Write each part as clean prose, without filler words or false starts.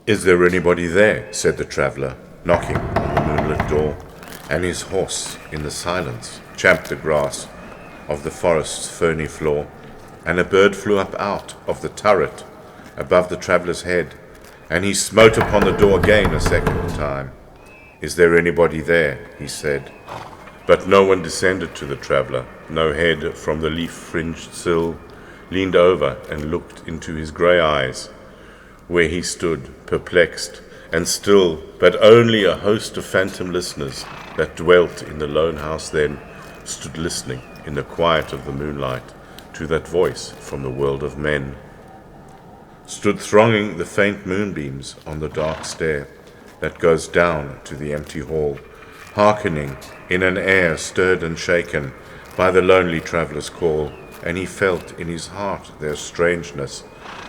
"Is there anybody there?" said the traveller, knocking on the moonlit door, and his horse, in the silence, champed the grass of the forest's ferny floor, and a bird flew up out of the turret above the traveller's head, and he smote upon the door again a second time. "Is there anybody there?" he said. But no one descended to the traveller. No head from the leaf-fringed sill leaned over and looked into his grey eyes, where he stood, perplexed and still, but only a host of phantom listeners that dwelt in the lone house then stood listening in the quiet of the moonlight to that voice from the world of men, stood thronging the faint moonbeams on the dark stair that goes down to the empty hall, hearkening in an air stirred and shaken by the lonely traveller's call, and he felt in his heart their strangeness,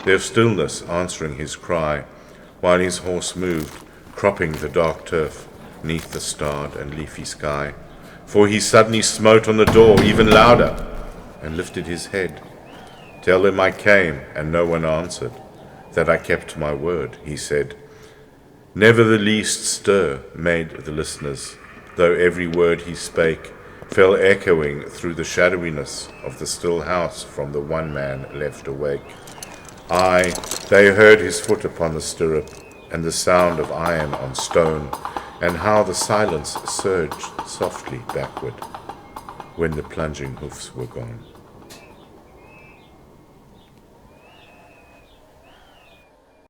their stillness answering his cry, while his horse moved, cropping the dark turf neath the starred and leafy sky. For he suddenly smote on the door even louder, and lifted his head. "Tell them I came, and no one answered, that I kept my word," he said. Never the least stir made the listeners, though every word he spake fell echoing through the shadowiness of the still house from the one man left awake. Aye, they heard his foot upon the stirrup, and the sound of iron on stone, and how the silence surged softly backward when the plunging hoofs were gone.